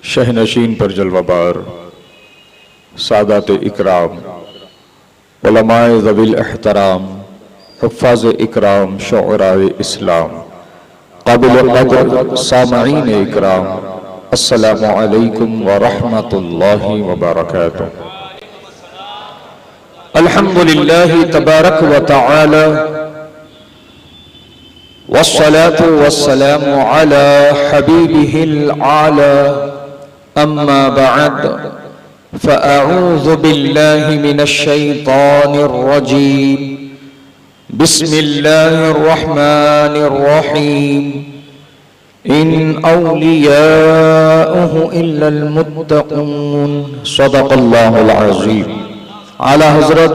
शहनशीन पर जलवाबार सादात इकराम, उलमाए ज़विल एहतराम, हुफ़्फ़ाज़ इकराम, शुअराए इस्लाम, क़ाबिल क़द्र सामईन इकराम, अस्सलामु अलैकुम व रहमतुल्लाहि व बरकातुहू। अल्हम्दुलिल्लाहि तबारक व तआला वस्सलातु वस्सलामु अला हबीबिहिल आला, अम्मा बअद फ़अऊज़ु बिल्लाहि मिनश शैतानिर रजीम, बिस्मिल्लाहिर रहमानिर रहीम। इन औलियाउहु इल्लल मुत्तक़ून, सदक़ल्लाहुल अज़ीम। आला हज़रत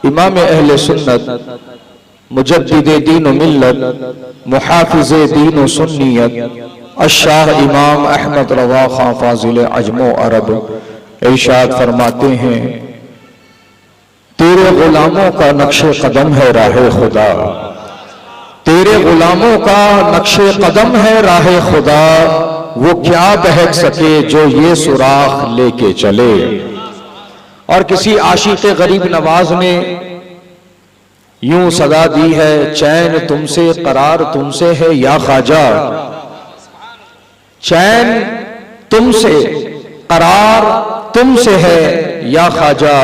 इमाम अहले सुन्नत, मुजद्दिदे दीन व मिल्लत, मुहाफ़िज़े दीन व सुन्नियत, अश-शाह इमाम अहमद रज़ा खां फ़ाज़िल अजमो अरब इरशाद फरमाते हैं, तेरे गुलामों का नक्शे कदम है राहे खुदा, तेरे गुलामों का नक्शे कदम है राहे खुदा, वो क्या बहक सके जो ये सुराख लेके चले। और किसी आशिक़ गरीब नवाज ने यूं सदा दी है, चैन तुमसे करार तुमसे है या ख्वाजा, चैन तुमसे करार तुमसे है या ख्वाजा,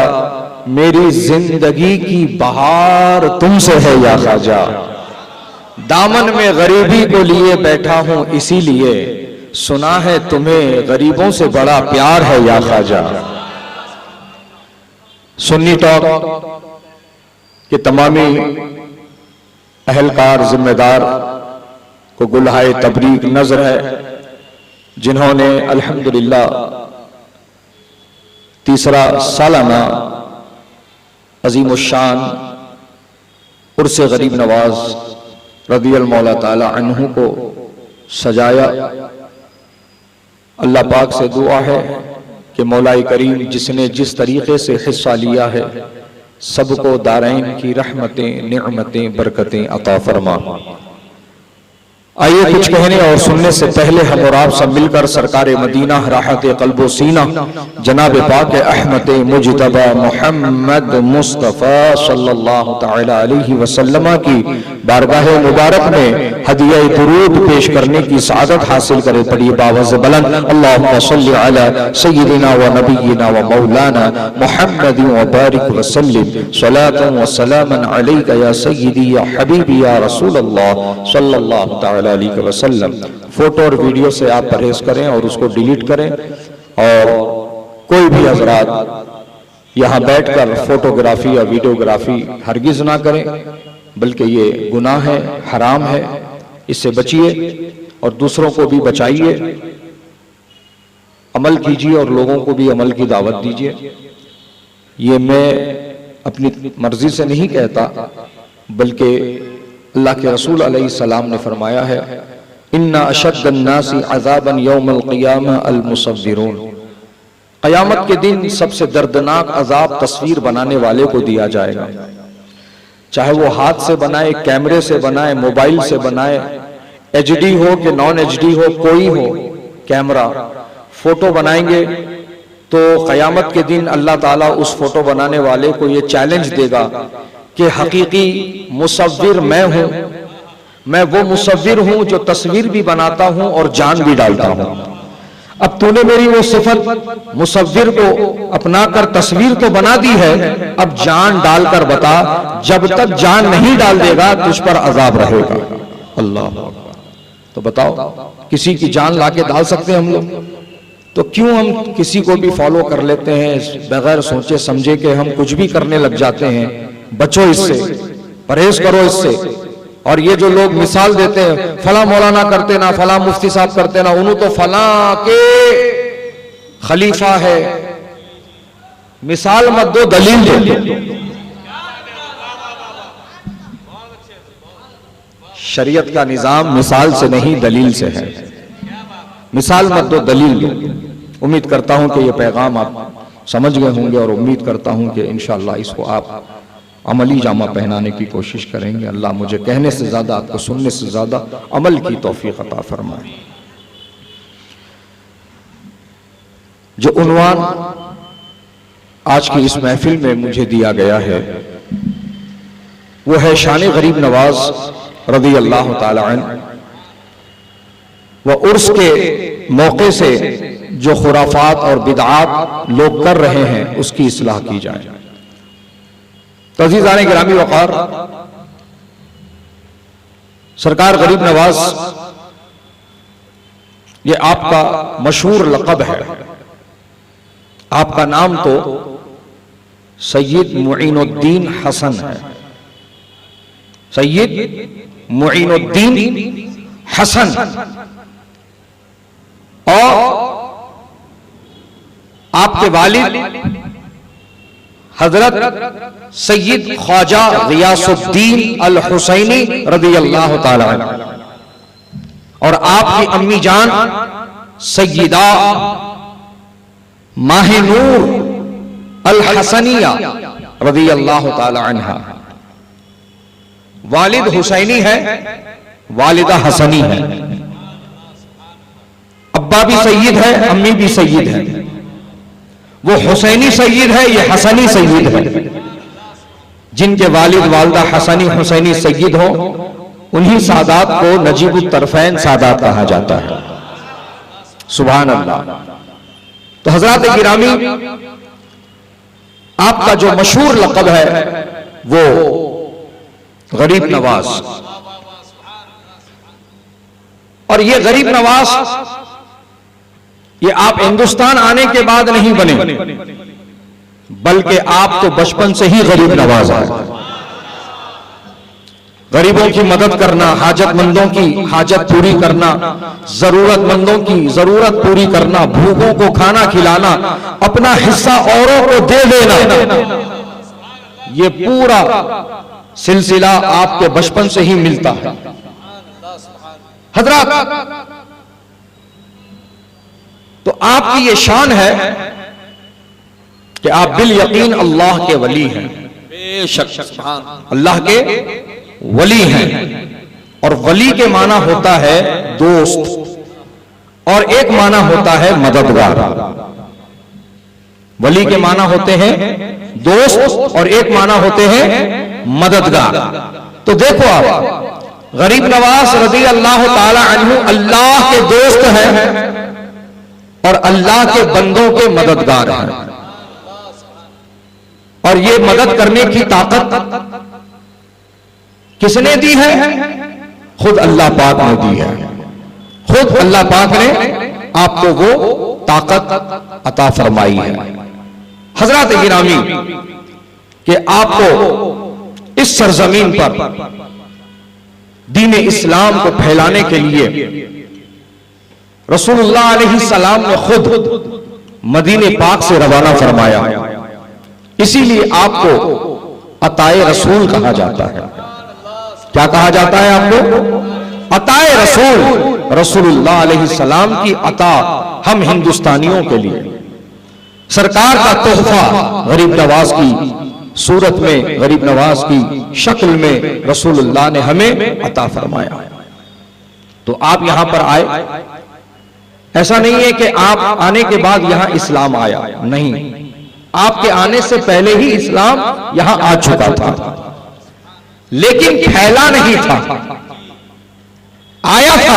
मेरी जिंदगी की बहार तुमसे है या ख्वाजा। दामन में गरीबी को लिए बैठा हूं इसीलिए, सुना है तुम्हें गरीबों से बड़ा प्यार है या ख्वाजा। सुन्नी टॉक के तमामी अहलकार जिम्मेदार को गुलहाए तबरीक नजर है, जिन्होंने अल्हम्दुलिल्लाह तीसरा सालाना अजीमुश्शान उर्से गरीब नवाज रज़ियल्लाहु मौला ताला अन्हु को सजाया। अल्लाह पाक से दुआ है कि मौला करीम जिसने जिस तरीके से हिस्सा लिया है, सबको दारैन की रहमतें, नेमतें, बरकतें अता फरमा। आइए कुछ कहने और सुनने से पहले हम और आप सब मिलकर सरकार मदीना राहत क़ल्बो सीना जनाब पाक अहमद मुजतबा मोहम्मद मुस्तफ़ा सल्लल्लाहु तआला अलैहि वसल्लम की बारगाह मुबारक में हदिया दुरूद पेश करने की सआदत हासिल करे। पढ़िए बावज़ बुलंद, अल्लाहुम्मा सल्लि अला सय्यिदिना व नबिय्यिना व मौलाना मुहम्मदिन व बारिक व सल्लिम सलातन व सलामन अलैका या सय्यिदी या हबीबी या रसूलल्लाह सल्लल्लाहु तआला अलैहि वसल्लम। फोटो और वीडियो से आप परहेज करें और उसको डिलीट करें। और कोई भी हजरात यहाँ बैठकर फोटोग्राफी या वीडियोग्राफी हरगिज ना करें, बल्कि ये गुनाह है, हराम है, इससे बचिए और दूसरों को भी बचाइए। अमल कीजिए और लोगों को भी अमल की दावत दीजिए। ये मैं अपनी मर्जी से नहीं कहता, बल्कि अल्लाह के रसूल अलैहिस्सलाम ने फरमाया है, इन्ना अशद्दन्नासी अज़ाबन यौमल क़ियामा अल मुसव्विरून। क़यामत के दिन सबसे दर्दनाक अजाब तस्वीर बनाने वाले को दिया जाएगा। चाहे वो हाथ से बनाए, कैमरे से बनाए, मोबाइल से बनाए, एचडी हो कि नॉन एचडी हो, कोई हो कैमरा, फोटो बनाएंगे तो क़यामत के दिन अल्लाह ताला उस फोटो बनाने वाले को ये चैलेंज देगा कि हकीकी मुसव्विर मैं हूं, मैं वो मुसव्विर हूं जो तस्वीर भी बनाता हूं और जान भी डालता हूं। अब तूने मेरी वो सिफत मुसव्विर को अपनाकर तस्वीर तो बना दी है, अब जान डालकर बता, जब तक जान नहीं डाल देगा तुझ पर अजाब रहेगा। अल्लाह, तो बताओ किसी की जान लाके डाल सकते हैं हम लोग? तो क्यों हम किसी को भी फॉलो कर लेते हैं बगैर सोचे समझे कि हम कुछ भी करने लग जाते हैं। बचो इससे, परहेज करो इससे। और ये जो लोग मिसाल देते हैं, फला मौलाना करते ना, फला मुफ्ती साहब करते ना, उन्होंने तो फला के खलीफा है, मिसाल मत दो, दलील दो। शरीयत का निजाम मिसाल से नहीं दलील से है। मिसाल मत दो, दलील दो। उम्मीद करता हूं कि ये पैगाम आप समझ गए होंगे और उम्मीद करता हूं कि इंशाअल्लाह इसको आप अमली जामा पहनाने की कोशिश करेंगे। अल्लाह मुझे कहने से ज्यादा, आपको सुनने से ज्यादा अमल की तौफीक अता फरमाए। जो उन्वान आज की इस महफिल में मुझे दिया गया है वो है शान गरीब नवाज रज़ी अल्लाह ताला अन्हु व उर्स के मौके से जो खुराफात और बिदआत लोग कर रहे हैं उसकी इस्लाह की जाए। तो अज़ीज़ान गिरामी वक़ार, सरकार गरीब नवाज ये आपका मशहूर लक़ब है। आपका नाम तो सैयद मुईनुद्दीन हसन है, सैयद मुईनुद्दीन हसन। और आपके वालिद हजरत सैयद ख्वाजा गियासुद्दीन अल हुसैनी रज़ियल्लाहु ताला अन्हु, और आपकी अम्मी जान सैयदा माहिनूर अल हसनिया रज़ियल्लाहु ताला अन्हा। वालिद हुसैनी है, वालिदा हसनी है, अब्बा भी सैयद है, अम्मी भी सैयद है। वो हुसैनी सैयद है, ये हसनी सैयद है। जिनके वालिद वालिदा हसनी हुसैनी सैयद हो उन्हीं सादात को नजीबुत तरफैन सादात कहा जाता है। सुभान अल्लाह। तो हजरात गिरामी, आपका जो मशहूर लक़ब है वो गरीब नवाज, और ये गरीब नवाज ये आप हिंदुस्तान आने के बाद नहीं बने, बल्कि आप तो बचपन से ही गरीब नवाज हैं। गरीबों की मदद करना, हाजतमंदों की हाजत पूरी करना, जरूरतमंदों की जरूरत पूरी करना, भूखों को खाना खिलाना, अपना हिस्सा औरों को दे देना, ये पूरा सिलसिला आपके बचपन से ही मिलता है। हजरत, तो आपकी ये शान है कि आप बिल यकीन अल्लाह के वली हैं, बेशक अल्लाह के वली हैं। और वली के माना होता है दोस्त, और एक माना होता है मददगार। वली के माना होते हैं दोस्त और एक माना होते हैं मददगार। तो देखो आप, गरीब नवाज रज़ी अल्लाह ताला अन्हु अल्लाह के दोस्त हैं और अल्लाह के बंदों के मददगार हैं। और ये मदद करने की ताकत किसने दी है? खुद अल्लाह पाक ने दी है। खुद अल्लाह पाक ने आपको वो ताकत अता फरमाई है। हजरत गिरामी, कि आपको इस सरजमीन पर दीन इस्लाम को फैलाने के लिए रसूलुल्लाह अलैहिस्सलाम ने खुद मदीने पाक से रवाना फरमाया। इसीलिए आपको अताए रसूल कहा जाता है। क्या कहा जाता है आपको? अताए रसूल। रसूलुल्लाह अलैहिस्सलाम की अता हम हिंदुस्तानियों के लिए सरकार का तोहफा गरीब नवाज की सूरत में, गरीब नवाज की शक्ल में रसूलुल्लाह ने हमें अता फरमाया। तो आप यहां पर आए, ऐसा नहीं है कि आप आने के बाद यहां इस्लाम आया, नहीं, आपके आने से पहले ही इस्लाम यहां आ चुका था, लेकिन फैला नहीं था। आया था,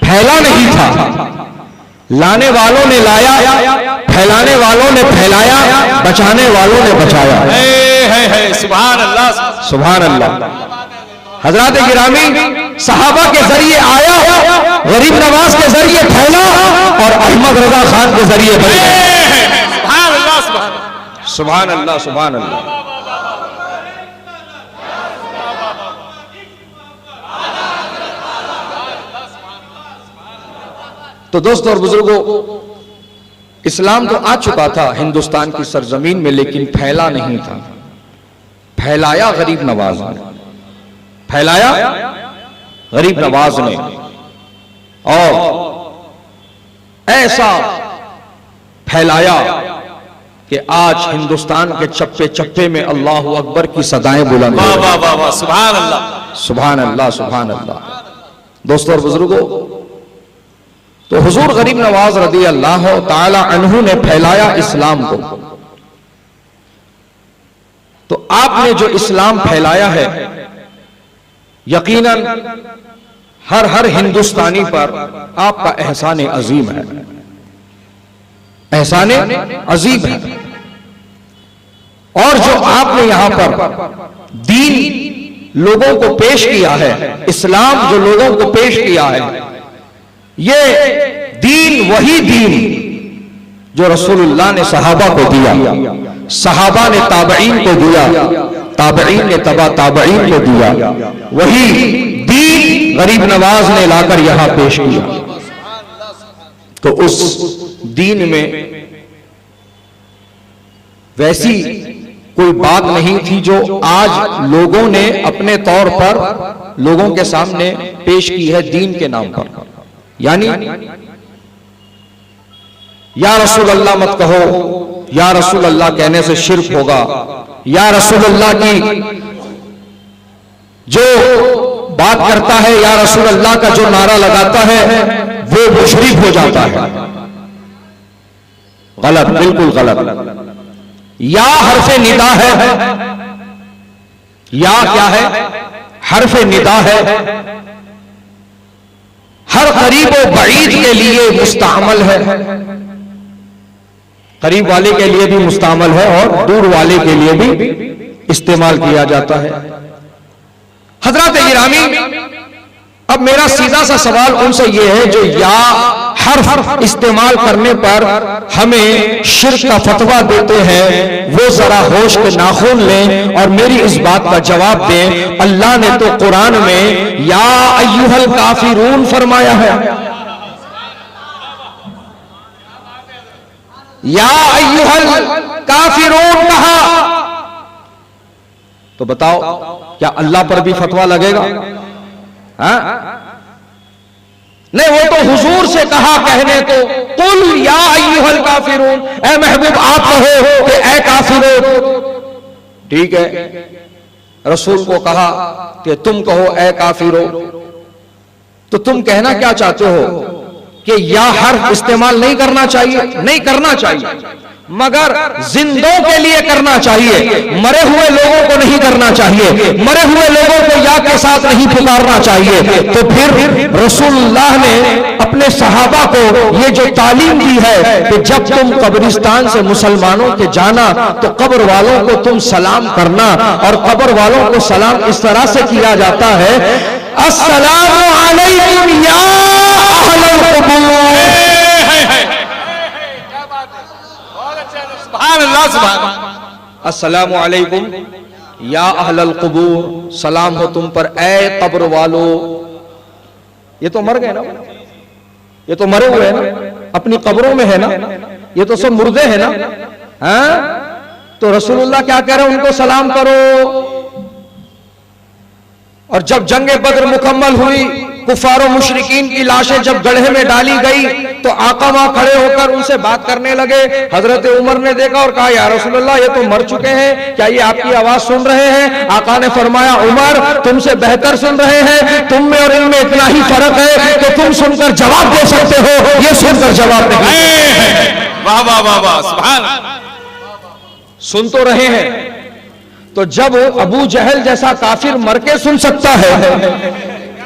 फैला नहीं था। लाने वालों ने लाया, फैलाने वालों ने फैलाया, बचाने वालों ने बचाया। सुभान अल्लाह, सुभान अल्लाह। हजरत गिरामी, सहाबा के जरिए आया, गरीब नवाज के जरिए फैला, और अहमद रजा खान के जरिए सुभान अल्लाह, सुभान अल्लाह, सुभान अल्लाह। तो दोस्तों और बुजुर्गों, इस्लाम तो आ चुका था हिंदुस्तान की सरजमीन में, लेकिन फैला नहीं था। फैलाया गरीब नवाज ने, फैलाया गरीब नवाज ने, और ऐसा फैलाया कि आज हिंदुस्तान के चप्पे चप्पे में अल्लाह अकबर की सदाएं बुलंद हैं। वाह वाह वाह, सुभान अल्लाह, सुभान अल्लाह, सुभान अल्लाह। दोस्तों और बुजुर्गों, तो हुजूर गरीब नवाज रदी अल्लाह ताला अन्हु ने फैलाया इस्लाम को। तो आपने जो इस्लाम फैलाया है, यकीनन हर हिंदुस्तानी पर आपका एहसान अजीम है, एहसान अजीम है। और जो आपने यहां पर दीन लोगों को पेश किया है, इस्लाम जो लोगों को पेश किया है, ये दीन वही दीन जो रसूलुल्लाह ने सहाबा को दिया, सहाबा ने ताबईन को दिया, ताबईन ने तबा ताबईन को दिया, वही दीन गरीब नवाज ने लाकर यहां पेश किया। तो उस दीन में वैसी कोई बात नहीं थी जो आज लोगों ने अपने तौर पर लोगों के सामने पेश की है दीन के नाम पर। यानी या रसूल अल्लाह मत कहो, या रसूल अल्लाह कहने से शिर्क होगा, या रसूल अल्लाह की जो बात करता है, या रसूल अल्लाह का जो नारा लगाता है वो मुशरिक हो जाता है। गलत, बिल्कुल गलत। या हर्फे निदा है, या क्या है? हर्फे निदा है। हर करीब व बईद के लिए मुस्तामल है, करीब वाले के लिए भी मुस्तामल है और दूर वाले के लिए भी इस्तेमाल किया जाता है। हजरत गिरामी, अब मेरा सीधा सा सवाल उनसे यह है जो या हर्फ इस्तेमाल करने पर हमें शिर्क का फतवा देते हैं, वो जरा होश के नाखून लें और मेरी इस बात का जवाब दें। अल्लाह ने तो कुरान में या अय्युहल काफिरून फरमाया है, या अय्युहल काफिरून कहा। तो बताओ क्या अल्लाह पर भी फतवा लगेगा? हाँ? नहीं, वो तो हुजूर से कहा कहने को, कुल या अय्युहल काफिरून, ए महबूब आप कहो कि ए काफिरून। ठीक है, रसूल को कहा कि तुम कहो ए काफिरो, तो तुम कहना क्या चाहते हो कि या हर्फ इस्तेमाल नहीं करना चाहिए? नहीं करना चाहिए, मगर जिंदों के लिए करना चाहिए, मरे हुए लोगों को नहीं करना चाहिए, मरे हुए लोगों को या के साथ नहीं पुकारना चाहिए। तो फिर रसूलुल्लाह ने अपने सहाबा को ये जो तालीम दी है कि जब तुम कब्रिस्तान से मुसलमानों के जाना तो कब्र वालों को तुम सलाम करना, और कब्र वालों को सलाम इस तरह से किया जाता है, अस्सलामु अलैकुम या अहलल क़ुबूर। अस्सलामु अलैकुम या अहलल क़ुबूर, सलाम हो तुम पर ए कब्र वालो। ये तो मर गए ना, ये तो मरे हुए हैं ना, अपनी कब्रों में है ना, ये तो सब मुर्दे हैं ना। हाँ? तो रसूलुल्लाह क्या कह रहे हैं? उनको सलाम करो। और जब जंगे बद्र मुकम्मल हुई, कुफार मुशरिकीन की लाशें जब गड्ढे में डाली गई, तो आका वहां खड़े होकर उनसे बात करने लगे। हजरत उमर ने देखा और कहा या रसूलुल्लाह ये तो मर चुके हैं, क्या ये आपकी आवाज सुन रहे हैं? आका ने फरमाया उमर तुमसे बेहतर सुन रहे हैं, तुम में और इनमें इतना ही फर्क है कि तुम सुनकर जवाब दे सकते हो, ये सुनकर जवाब नहीं। वाह वाह वाह वाह, सुभान। सुन तो रहे हैं, तो जब अबू जहल जैसा काफिर मर के सुन सकता है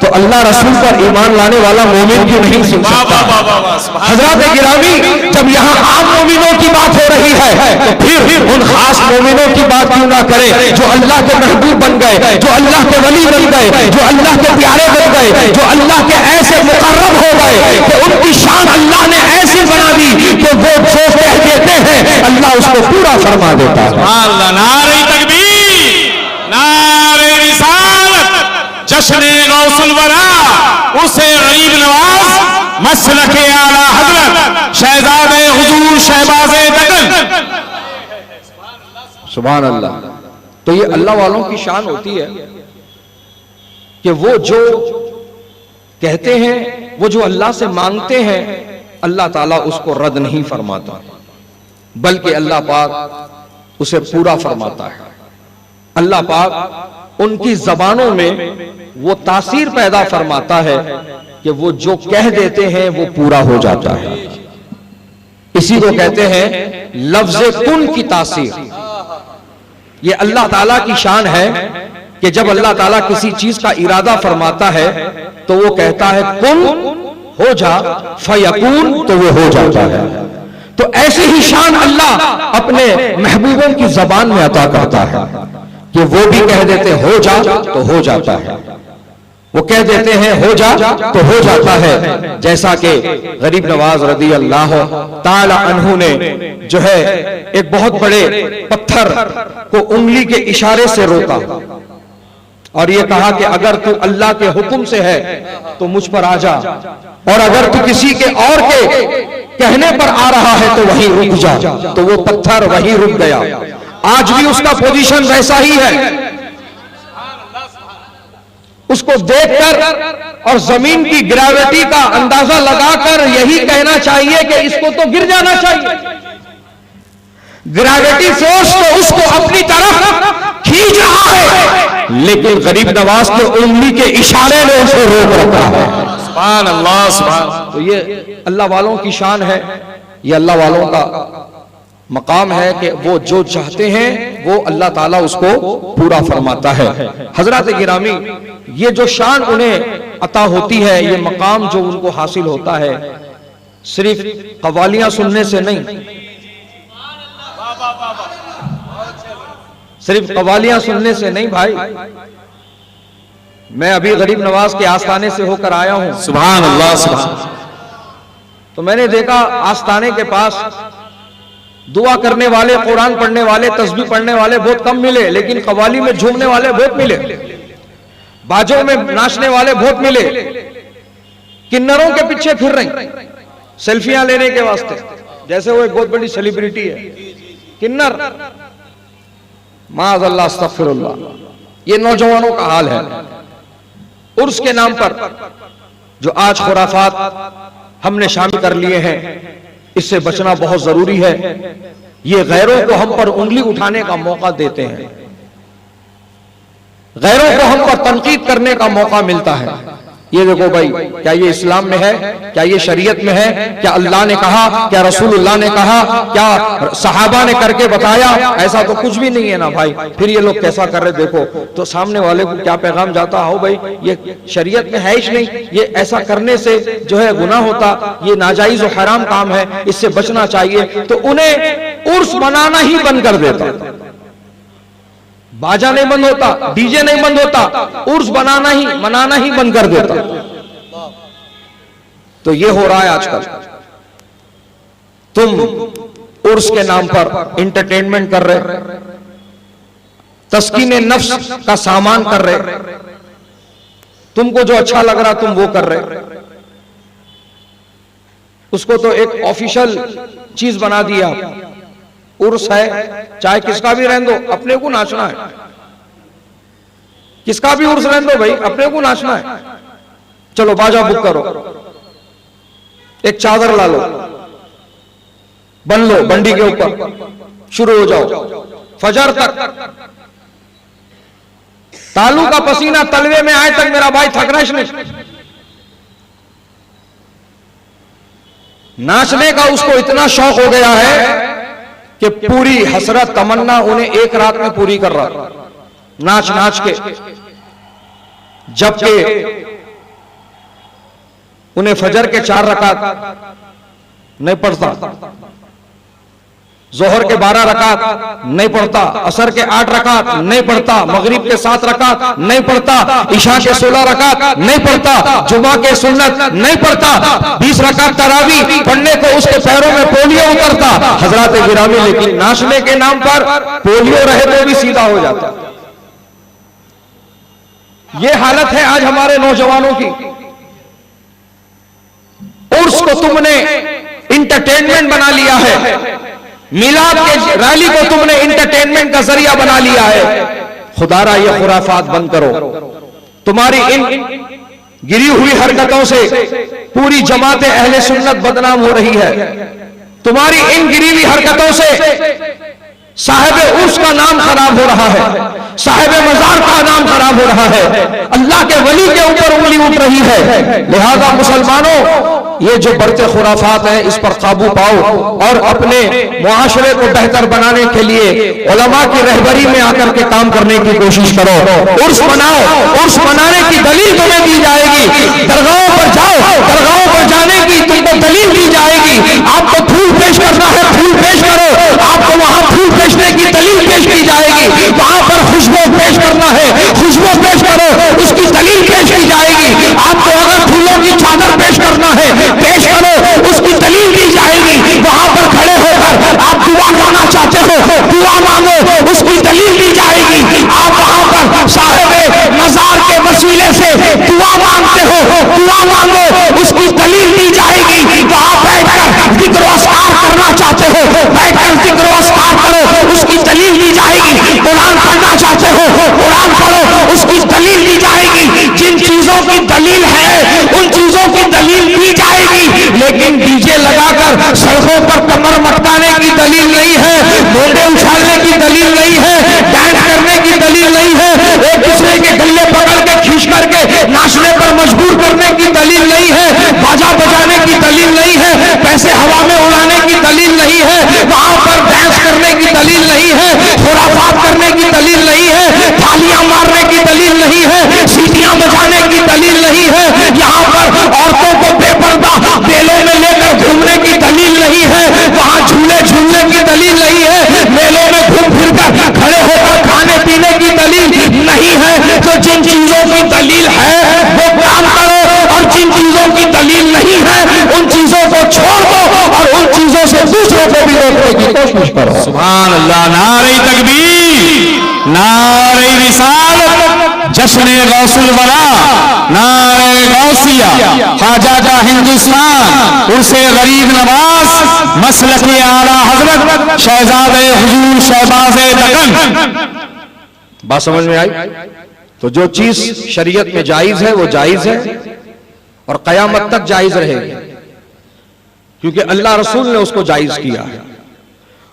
तो अल्लाह रसूल पर ईमान लाने वाला मोमिन क्यों नहीं सुन सकता? हजरत गिरामी, जब यहाँ आम मोमिनों की बात हो रही है तो फिर उन खास मोमिनों की बात क्यों ना करें जो अल्लाह के महबूब बन गए, जो अल्लाह के वली बन गए, जो अल्लाह के प्यारे बन गए, जो अल्लाह के ऐसे मुकर्रब हो गए कि उनकी शान अल्लाह ने ऐसी बना दी कि वो जो कह देते हैं अल्लाह उसको पूरा फरमा देता है। नारे तकबीर, नारे रिसालत, जश्ने गौसुल वरा, उसे गरीब नवाज, मसलके आला हजरत, शहजादे हुजूर शहबाज़े दगन। सुभान अल्लाह। तो ये अल्लाह वालों की शान होती है कि वो जो कहते हैं, वो जो अल्लाह से मांगते हैं, अल्लाह ताला उसको रद्द नहीं फरमाता, बल्कि अल्लाह पाक उसे पूरा फरमाता है। अल्लाह पाक उनकी जबानों में वो तासीर पैदा फरमाता है कि वो जो कह देते हैं वो पूरा हो जाता है। इसी को कहते हैं लफ्ज़ कुन की तासीर। ये अल्लाह ताला की शान है कि जब अल्लाह ताला किसी चीज का इरादा फरमाता है तो वो कहता है कुन हो जा, फयकून तो वो हो जाता है। तो ऐसी ही शान अल्लाह अपने महबूबों की जबान में अता करता है कि वो भी कह देते हो जा तो हो जाता है, वो कह देते हैं हो जा तो हो जाता है। जैसा कि गरीब नवाज रदी अल्लाह ताला अन्हु ने जो है एक बहुत बड़े पत्थर को उंगली के इशारे से रोका और ये कहा कि अगर तू अल्लाह के हुक्म से है तो मुझ पर आ जा, और अगर तू किसी के और के कहने पर आ रहा है तो वहीं रुक जा। तो वो पत्थर वहीं रुक गया। आज भी उसका पोजीशन वैसा ही है। उसको देखकर और जमीन की ग्रेविटी का अंदाजा लगाकर यही कहना चाहिए कि इसको तो गिर जाना चाहिए। ग्रेविटी फोर्स तो उसको अपनी तरफ खींच रहा है, लेकिन गरीब नवाज के उंगली के इशारे ने उसे रोक रखा है। सुभान अल्लाह, सुभान। तो ये अल्लाह वालों की शान है, ये अल्लाह वालों का मकाम है कि वो जो चाहते हैं वो अल्लाह ताला उसको पूरा फरमाता है। हजरत गिरामी, ये जो शान उन्हें अता होती है, ये मकाम जो उनको हासिल होता है, सिर्फ कवालियां सुनने से नहीं, सिर्फ कवालियां सुनने से नहीं भाई। मैं अभी गरीब नवाज के आस्थाने से होकर आया हूं। सुभान अल्लाह, सुभान। तो मैंने देखा आस्थाने के पास दुआ करने वाले, कुरान पढ़ने वाले, तस्बीह पढ़ने वाले बहुत कम मिले, लेकिन कवाली में झूमने वाले बहुत मिले, बाजों में नाचने वाले बहुत मिले, किन्नरों के पीछे फिर रही सेल्फियां लेने के वास्ते, जैसे वो एक बहुत बड़ी सेलिब्रिटी है। किन्नर, माअज़ल्लाह, अस्तग़फिरुल्लाह। ये नौजवानों का हाल है। उर्स के नाम पर जो आज खुराफात हमने शामिल कर लिए हैं, इससे बचना बहुत जरूरी है। ये गैरों को हम पर उंगली उठाने का मौका देते हैं, गैरों को हम पर तनकीद करने का मौका मिलता है। ये देखो भाई, क्या ये इस्लाम में है? क्या ये शरीयत में है? क्या अल्लाह ने कहा? क्या रसूलुल्लाह ने कहा? क्या सहाबा ने करके बताया? ऐसा तो कुछ भी नहीं है ना भाई। फिर ये लोग कैसा कर रहे देखो, तो सामने वाले को क्या पैगाम जाता हो भाई, ये शरीयत में है ही नहीं, ये ऐसा करने से जो है गुनाह होता, ये नाजायज और हराम काम है, इससे बचना चाहिए। तो उन्हें उर्स मनाना ही बंद कर देता, बाजा नहीं बंद होता, डीजे नहीं बंद होता, उर्स मनाना ही बंद कर देता। तो ये हो रहा है आजकल। तुम उर्स के नाम पर इंटरटेनमेंट कर रहे, तस्कीने नफ्स का सामान कर रहे, तुमको जो अच्छा लग रहा तुम वो कर रहे, उसको तो एक ऑफिशियल चीज बना दिया। उर्स है, चाहे किसका भी रहने दो, अपने को नाचना है। किसका भी उर्स रहने दो भाई, अपने को नाचना है। चलो बाजा बुक करो, एक चादर ला लो, बन लो बंडी के ऊपर, शुरू हो जाओ फजर तक। तालू का पसीना तलवे में आए तक मेरा भाई थकना ही नहीं। नाचने का उसको इतना शौक हो गया है कि पूरी हसरत तमन्ना उन्हें एक रात में पूरी कर रहा, नाच नाच के। जबकि उन्हें फजर के 4 रकात नहीं पढ़ता, जोहर के 12 रकात नहीं पढ़ता, असर के 8 रकात नहीं पढ़ता, मगरिब के 7 रकात नहीं पढ़ता, इशा के 16 रकात नहीं पढ़ता, जुमा के सुन्नत नहीं पढ़ता, 20 रकात तरावी पढ़ने को उसके पैरों में पोलियो उतरता। हजरत गिरामी, लेकिन नाचने के नाम पर पोलियो रहे तो भी सीधा हो जाता। यह हालत है आज हमारे नौजवानों की। उर्स को तुमने इंटरटेनमेंट बना लिया है, मिलाद के रैली को तुमने इंटरटेनमेंट का जरिया बना लिया है। खुदारा ये खुराफात बंद करो। तुम्हारी इन गिरी हुई हरकतों से पूरी जमात अहले सुन्नत बदनाम हो रही है। तुम्हारी इन गिरी हुई हरकतों से साहिब उर्स का नाम खराब हो रहा है, साहिब मजार का नाम खराब हो रहा है, अल्लाह के वली के ऊपर उंगली उठ रही है। लिहाजा मुसलमानों, ये जो बढ़ते खुराफात हैं इस पर काबू पाओ और अपने मुआशरे को बेहतर बनाने के लिए उलमा की रहबरी में आकर के काम करने की कोशिश करो। उर्स मनाओ, उर्स मनाने की दलील तुम्हें दी जाएगी। दरगाहों पर जाओ, दरगाहों पर जाने की तुमको दलील दी जाएगी। आपको फूल पेश करना है, फूल पेश करो, आपको वहां फूल पेशने की दलील पेश की जाएगी। वहां पर खुशबू पेश करना है, खुशबू पेश करो, उसकी दलील पेश की जाएगी। आपको अगर फूलों की चादर पेश करना है, पेश करो, उसकी दलील दी जाएगी। वहां पर खड़े होकर आप दुआ मांगना चाहते हो, दुआ मांगो, उसकी दलील दी जाएगी। आप वहां पर साहिब मजार के वसीले से दुआ मांगते हो, दुआ मांगो, उसकी दलील दी जाएगी। वहां बैठकर जिक्र अस्कार करना चाहते हो, बैठकर जिक्र अस्कार करो, उसकी दलील दी जाएगी। कुरान पढ़ना चाहते हो, कुरान पढ़ो, उसकी दलील दी जाएगी। जिन चीजों की दलील है उन चीजों की दलील दी जाएगी। लेकिन डीजे लगाकर सड़कों पर कमर मटकाने की दलील नहीं है, मोंडे उछालने की दलील नहीं है, डांस करने की दलील नहीं है, एक दूसरे के गले पकड़ के खींच करके नाचने पर मजबूर करने की दलील नहीं है, बाजा बजाने की दलील नहीं है, पैसे हवा में उड़ाने की दलील नहीं है, वहां पर डांस करने की दलील नहीं है, खुराफात करने की दलील नहीं है, तालियां मारने की दलील नहीं है, सीटियां बजाने की दलील नहीं है। यहाँ पर औरतों को बेपर्दा मेलों में लेकर घूमने की दलील नहीं है, वहां झूले झूलने की दलील नहीं है, मेलों में घूम फिर कर खड़े होकर खाने पीने की दलील नहीं है। तो जिन चीजों की दलील है वो काम करो, और जिन चीजों की दलील नहीं है उन चीजों को छोड़ दो और उन चीजों से दूसरों को भी रोकने की कोशिश करो। सुभान अल्लाह। नारे तकबीर, नारे रिसालत, जश्न गौसुल वरा, नारे गौसिया, खाजा हिंदुस्तान, उर्से गरीब नवाज, मसलक आला हजरत शहजादे हुजूर शहबाज़े दकन। बात समझ में आई? तो जो चीज शरीयत में जायज है वो जायज है और कयामत तक जायज रहेगी, क्योंकि अल्लाह रसूल ने उसको जायज किया है।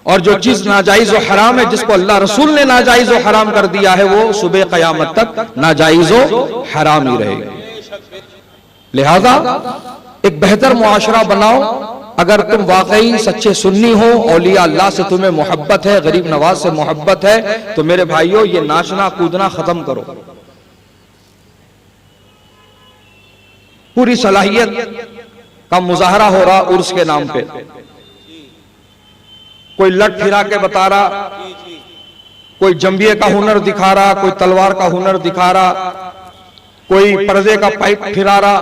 और जो चीज नाजायज और हराम है, जिसको अल्लाह रसूल ने नाजायज और हराम कर दिया है, वो सुबह कयामत तक नाजायज और हराम ही रहेगी। लिहाजा एक बेहतर मुआशरा बनाओ। अगर तुम वाकई सच्चे सुन्नी हो, औलिया अल्लाह से तुम्हें मोहब्बत है, गरीब नवाज से मोहब्बत है, तो मेरे भाइयों ये नाचना कूदना खत्म करो। पूरी सलाहियत का मुजाहरा हो रहा उर्स के नाम पे, कोई लट फिरा के बता रहा, कोई जंबिये का हुनर दिखा रहा, कोई तलवार का हुनर दिखा रहा, कोई पर्दे का पाइप फिरा रहा,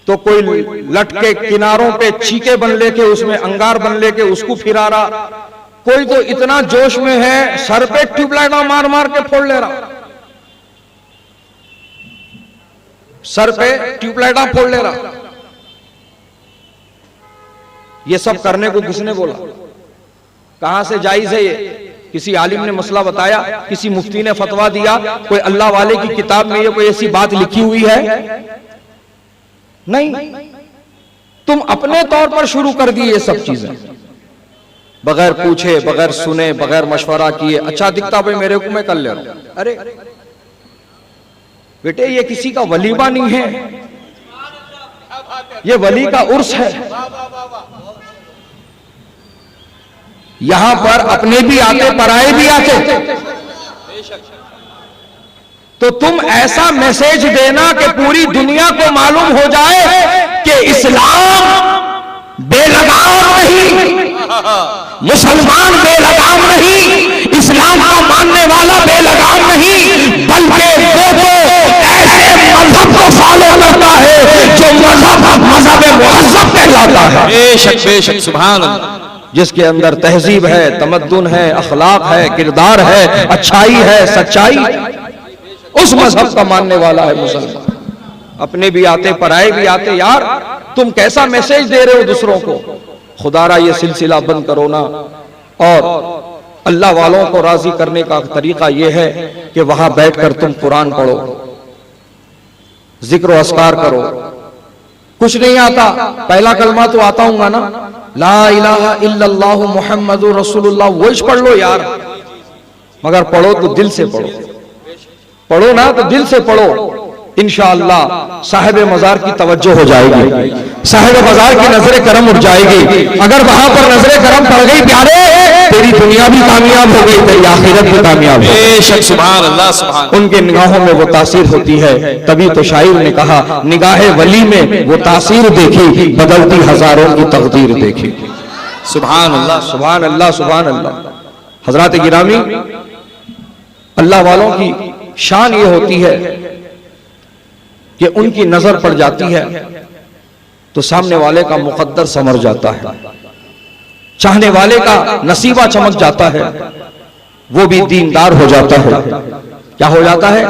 तो कोई लट के किनारों पे चीके बन लेके उसमें अंगार बन लेके उसको फिरा रहा, कोई तो इतना जोश में है सर पे ट्यूबलाइट मार मार के फोड़ ले रहा, सर पे ट्यूबलाइट फोड़ ले रहा। ये सब करने को किसने बोला? कहां से जायज है ये? किसी आलिम ने मसला बताया, किसी मुफ्ती ने फतवा दिया, कोई अल्लाह वाले की किताब में ये कोई ऐसी बात लिखी हुई है? नहीं, तुम अपने तौर पर शुरू कर दिए ये सब चीजें, बगैर पूछे, बगैर सुने, बगैर मशवरा किए। अच्छा दिखता भाई मेरे को, मैं कर ले रहा हूं। अरे बेटे, ये किसी का वलीमा नहीं है, ये वली का उर्स है। यहां पर अपने भी आते, पराए भी आते। तो तुम ऐसा मैसेज देना कि पूरी दुनिया को मालूम हो जाए कि इस्लाम बेलगाम नहीं, मुसलमान बेलगाम नहीं, इस्लाम का मानने वाला बेलगाम नहीं, बल्कि वो तो ऐसे मजहब को फॉलो करता है जो मजहब मुहज़्ज़ब कहलाता है। बेशक बेशक, सुभान अल्लाह। जिसके अंदर तहजीब है, तमद्दुन है, अखलाक है, किरदार है, अच्छाई है, सच्चाई, उस मजहब का मानने वाला है मुसलमान। अपने भी आते, पराए भी आते। यार तुम कैसा मैसेज दे रहे हो दूसरों को? खुदारा ये सिलसिला बंद करो ना। और अल्लाह वालों को राजी करने का तरीका यह है कि वहां बैठकर तुम कुरान पढ़ो, जिक्र अस्कार करो। कुछ नहीं आता, पहला कलमा तो आता हूंगा ना, ला इलाहा इल्लल्लाहु मुहम्मदुर रसूलुल्लाह वो पढ़ लो यार, मगर पढ़ो तो दिल से पढ़ो, पढ़ो ना तो दिल से पढ़ो। इंशाअल्लाह साहिब मजार की तवज्जो हो जाएगी, साहिब मजार की नजर करम उठ जाएगी। अगर वहां पर नजर करम पड़ गई प्यारे, तेरी दुनिया भी कामयाब हो गई, तेरी आखिरत भी कामयाब हो गई। सुभान अल्लाह सुभान। उनके निगाहों में वो तासीर होती है, तभी तो शायर ने कहा निगाहे वली में वो तासीर देखी, बदलती हजारों की तकदीर देखी। सुभान अल्लाह सुभान अल्लाह सुभान अल्लाह। हजरात गिरामी, अल्लाह वालों की शान ये होती है कि उनकी नजर पड़ जाती है तो सामने वाले का मुकद्दर समर जाता है, चाहने वाले का नसीबा चमक जाता है, वो भी दीनदार हो जाता है। क्या हो जाता है?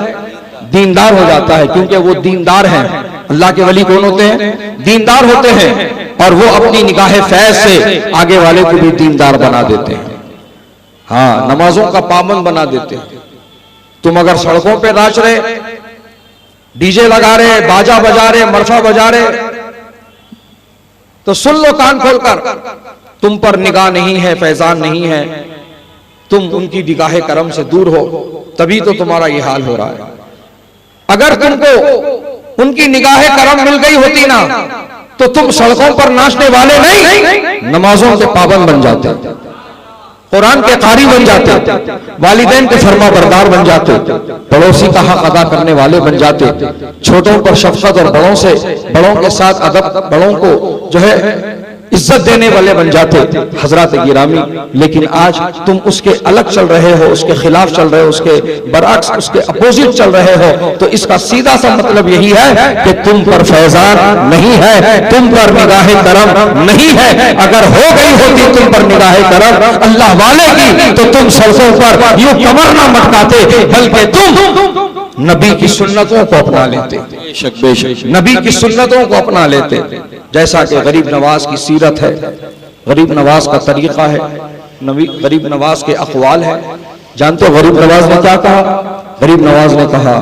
दीनदार हो जाता है, क्योंकि वो दीनदार हैं। अल्लाह के वली कौन होते हैं? दीनदार होते हैं, और वो अपनी निगाह फैज से आगे वाले को भी दीनदार बना देते हैं। हाँ, नमाजों का पाबंद बना देते हैं। तुम अगर सड़कों पे नाच रहे, डीजे लगा रहे, बाजा बजा रहे, मरफा बजा रहे, तो सुन लो कान खोलकर, तुम पर निगाह नहीं है, फैजान नहीं है, तुम उनकी निगाह करम से दूर हो, तभी तो तुम्हारा ये हाल हो रहा है। अगर तुमको उनकी निगाह करम मिल गई होती ना, तो तुम सड़कों पर नाचने वाले नहीं, नमाजों के पाबंद बन जाते, कुरान के कारी बन जाते, वालिदैन के फरमा बरदार बन जाते, पड़ोसी का हक अदा करने वाले बन जाते, छोटों पर शफकत और बड़ों के साथ अदब, बड़ों को जो है इज्जत देने वाले बन जाते। हजरात गिरामी, लेकिन आज तुम उसके अलग चल रहे हो, उसके खिलाफ चल रहे हो, उसके बरअक्स, उसके अपोजिट चल रहे हो, तो इसका सीधा सा मतलब यही है कि तुम पर फैजान नहीं है, तुम पर निगाह करम नहीं है। अगर हो गई होती तुम पर निगाह करम अल्लाह वाले की, तो तुम सड़कों पर यूं कमर ना मटकाते, बल्कि तुम नबी की सुन्नतों को अपना लेते, नबी की सुन्नतों को अपना लेते। जैसा कि गरीब नवाज की सीरत है, गरीब नवाज का तरीका है, नबी गरीब नवाज के अक़वाल है। जानते हो गरीब नवाज ने क्या कहा? गरीब नवाज ने कहा,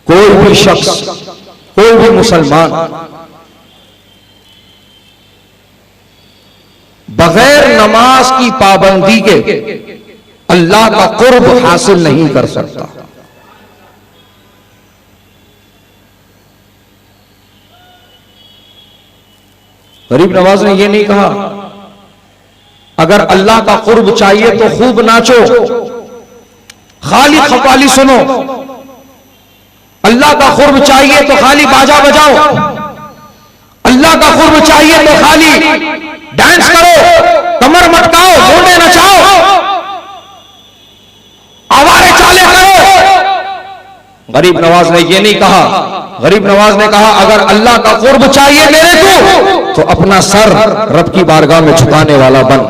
कोई भी शख्स, कोई भी मुसलमान बगैर नमाज की पाबंदी के अल्लाह का कुर्ब हासिल नहीं कर सकता। गरीब नवाज ने यह नहीं कहा अगर अल्लाह का कुर्ब चाहिए तो खूब नाचो, खाली खपाली सुनो। अल्लाह का कुर्ब चाहिए तो खाली बाजा बजाओ। अल्लाह का कुर्ब चाहिए तो खाली डांस करो, कमर मटकाओ, घोड़े नचाओ, आवारे चाले करो। गरीब नवाज ने यह नहीं कहा। गरीब नवाज ने कहा अगर अल्लाह का कुर्ब चाहिए मेरे को, तो अपना सर रब की बारगाह में झुकाने वाला बन,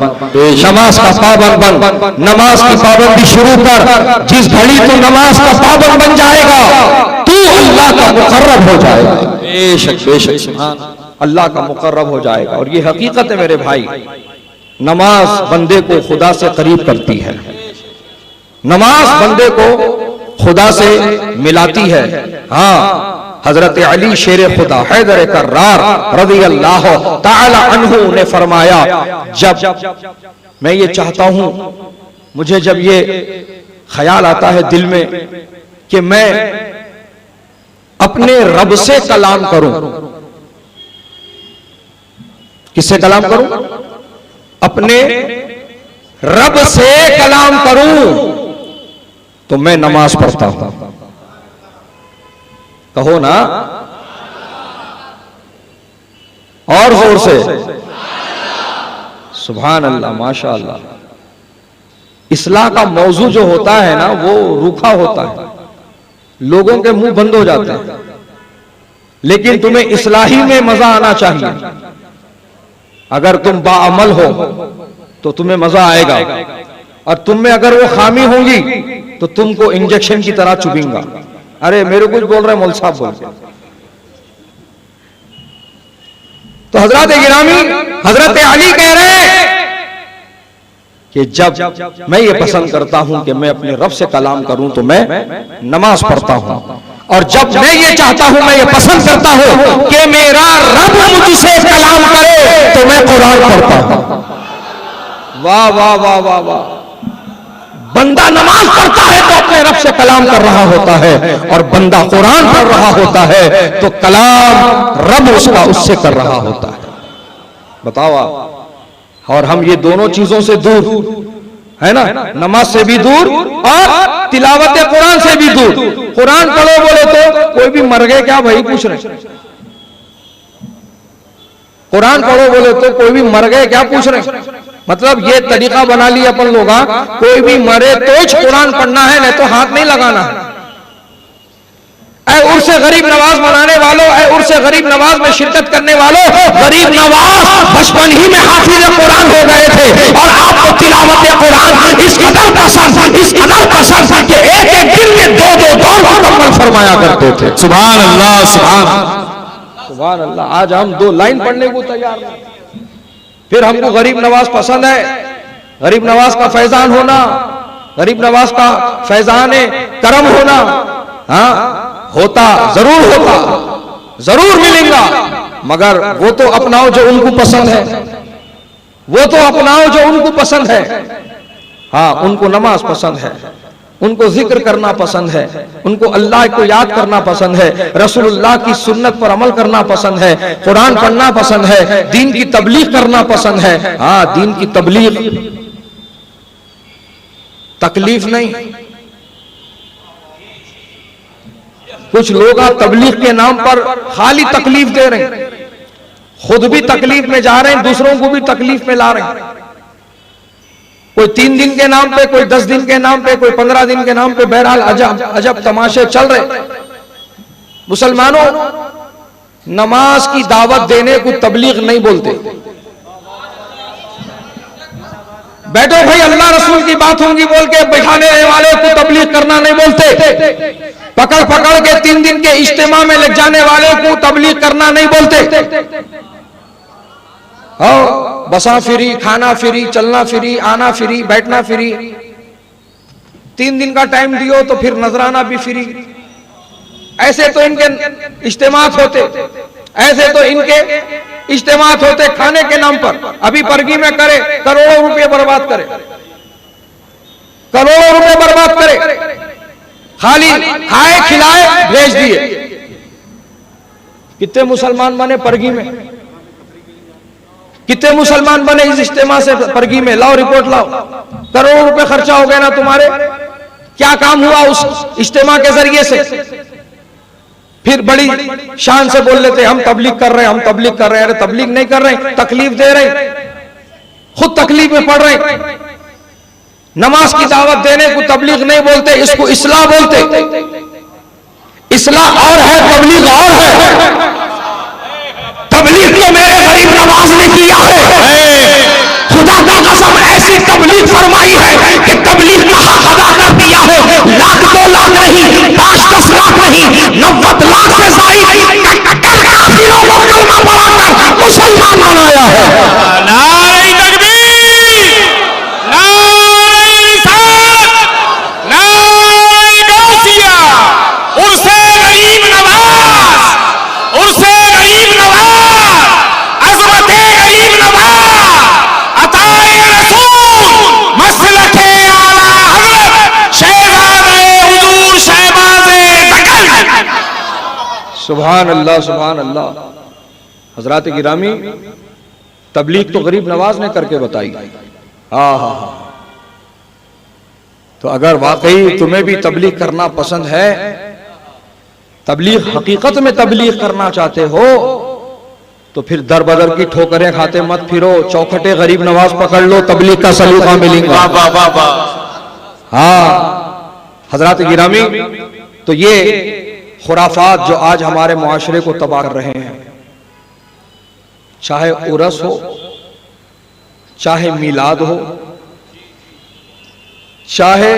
नमाज का पाबंद बन, नमाज की पाबंदी शुरू कर। जिस घड़ी तू नमाज का पाबंद बन जाएगा, तू अल्लाह का मुकर्रब हो जाएगा। बेशक बेशक अल्लाह का मुकर्रब हो जाएगा। और ये हकीकत है मेरे भाई, नमाज बंदे को खुदा से करीब करती है, नमाज बंदे को खुदा से मिलाती है। हाँ, हजरत अली शेर खुदा हैदर कर्रार रज़ी अल्लाह ताला अन्हु ने फरमाया, जब मैं ये चाहता हूं, मुझे जब ये ख्याल आता है दिल में कि मैं अपने रब से कलाम करूं। किससे कलाम करूं? अपने रब से कलाम करूं, तो मैं नमाज पढ़ता हूं। कहो ना और जोर से, सुभान अल्लाह, माशा अल्लाह। इस्लाह का मौजू जो होता है ना, वो रूखा होता है, लोगों के मुंह बंद हो जाते हैं। लेकिन तुम्हें इस्लाही में मजा आना चाहिए। अगर तुम बाअमल हो तो तुम्हें मजा आएगा, और तुम में अगर वो खामी होगी तो तुमको इंजेक्शन की तरह चुभेगा। अरे मेरे कुछ बोल रहे मौलवी साहब बोल रहे। तो हजरत गिरामी, हजरत अली कह रहे हैं कि जब मैं ये पसंद करता हूं कि मैं अपने रब से कलाम करूं, तो मैं नमाज पढ़ता हूं। और जब मैं ये चाहता हूं, मैं ये पसंद करता हूं कि मेरा रब मुझसे कलाम करे, तो मैं कुरान पढ़ता हूं। वाह वाह वाह वाह वाह। बंदा नमाज पढ़ता है तो अपने रब से कलाम कर रहा होता है, और बंदा कुरान पढ़ रहा होता है तो कलाम रब उसका उससे कर रहा होता है। बताओ आप। और हम ये दोनों चीजों से दूर है ना, नमाज से भी दूर और तिलावत कुरान से भी दूर। कुरान पढ़ो बोले तो कोई भी मर गए क्या भाई पूछ रहे, कुरान पढ़ो बोले तो कोई भी मर गए क्या पूछ रहे। मतलब ये तरीका बना लिया अपन लोग, कोई भी मरे तो कुरान पढ़ना है, नहीं तो हाथ नहीं लगाना है। उर्स गरीब नवाज मनाने वालों, उर्स गरीब नवाज में शिरकत करने वालों, गरीब नवाज बचपन ही में हाफिज कुरान हो गए थे, और आपको तिलावत कुरान इस कदर पसंद, इस कदर पसंद कि एक एक दिन में दो दो दौर मुकम्मल फरमाया करते थे। सुभान अल्लाह, सुभान अल्लाह। आज हम 2 लाइन पढ़ने को तैयार नहीं। फिर हमको गरीब नवाज पसंद है, गरीब नवाज का फैजान होना, गरीब नवाज का फैजान करम होना, हाँ होता जरूर होता, जरूर मिलेगा, मगर वो तो अपनाओ जो उनको पसंद है, वो तो अपनाओ जो उनको पसंद है। हाँ, उनको नमाज पसंद है, उनको जिक्र करना पसंद है, उनको अल्लाह को याद करना पसंद है, रसूलुल्लाह की सुन्नत पर अमल करना पसंद है, कुरान पढ़ना पसंद है, दीन की तबलीग करना पसंद है। हाँ, दीन की तबलीग तकलीफ नहीं। कुछ लोग तबलीग के नाम पर खाली तकलीफ दे रहे हैं, खुद भी तकलीफ में जा रहे हैं, दूसरों को भी तकलीफ में ला रहे हैं। कोई 3 दिन के नाम पे, कोई 10 दिन के नाम पे, कोई 15 दिन के नाम पे, बहरहाल अजब अजब तमाशे चल रहे। मुसलमानों, नमाज की दावत देने को तबलीग नहीं बोलते। बैठो भाई, अल्लाह रसूल की बात होंगी बोल के बैठाने वाले को तबलीग करना नहीं बोलते। पकड़ पकड़ के 3 दिन के इज्तिमा में लग जाने वाले को तबलीग करना नहीं बोलते। हाँ, बसा फ्री, खाना फ्री, चलना फ्री, आना फ्री, बैठना फ्री। 3 दिन का टाइम दियो तो फिर नजराना भी फ्री। ऐसे तो इनके इज्तिमात होते, ऐसे तो इनके इज्तिमात होते खाने के नाम पर। अभी परगी में करे, करोड़ों रुपए बर्बाद करे, करोड़ों रुपए बर्बाद करे, खाली खाए खिलाए भेज दिए। कितने मुसलमान बने परगी में, कितने मुसलमान बने इस इज्तिमा से परगी में? लाओ रिपोर्ट लाओ। करोड़ों रुपए खर्चा हो गए ना तुम्हारे, क्या काम हुआ उस इज्तिमा के जरिए से? फिर बड़ी शान से बोल लेते हम तबलीग कर रहे हैं, हम तबलीग कर रहे हैं। अरे तबलीग नहीं कर रहे, तकलीफ दे रहे, खुद तकलीफ में पड़ रहे। नमाज की दावत देने को तबलीग नहीं बोलते, इसको इस्लाह बोलते। इस्लाह और है, तबलीग और है। तबलीग तो मेरे गरीब नवाज ने किया है, खुदा का कसम ऐसी तबलीग फरमाई है कि तबलीग का हक अदा कर दिया है। लाख 2 लाख नहीं, 5-10 लाख नहीं, 90 लाख से ज्यादा काफिरों को कलमा पढ़ाकर मुसलमान बनाया है। नारे तकबीर, नारे रिसालत, नारे गौसिया, उर्से गरीब नवाज, उर्से गरीब नवाज, अज़मते गरीब नवाज, अताए रसूल, मसलके आला हज़रत शहज़ादे हुजूर शहबाज़े दकल। सुभान अल्लाह, सुभान अल्लाह। हजरात गिरामी, तबलीग तो गरीब नवाज ने करके बताई। हाँ हाँ हाँ। तो अगर वाकई तुम्हें भी तबलीग करना पसंद है, तबलीग हकीकत में तबलीग करना चाहते हो, तो फिर दर बदर की ठोकरें खाते मत फिरो, चौखटे गरीब नवाज पकड़ लो, तबलीग का सलीका मिलेगा। हाँ हजरात गिरामी, तो ये खुराफात जो आज हमारे मुआशरे को तबाह कर रहे हैं, चाहे उरस हो, चाहे मिलाद हो, चाहे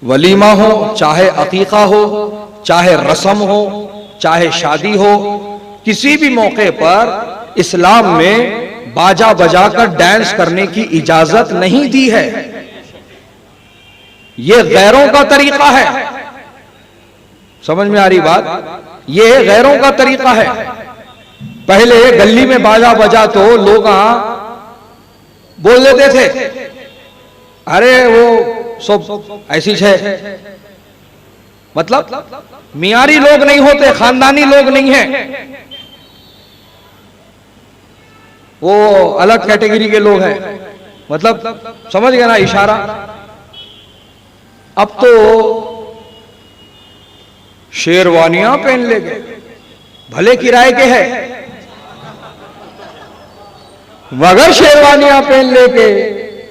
वलीमा हो, चाहे अकीका हो, चाहे रस्म हो, चाहे शादी हो, किसी भी मौके पर इस्लाम में बाजा बजाकर डांस करने की इजाजत नहीं दी है। यह गैरों का तरीका है, समझ में आ रही बात? ये गैरों का तरीका है। पहले गली में बाजा बजा तो लोग बोल देते थे, अरे वो सब ऐसी है। मतलब मियारी लोग नहीं होते, खानदानी लोग नहीं हैं, वो अलग कैटेगरी के लोग हैं। मतलब समझ गए ना इशारा? अब तो शेरवानियां पहन ले गए, भले किराए के हैं मगर शेरवानियां पहन लेके,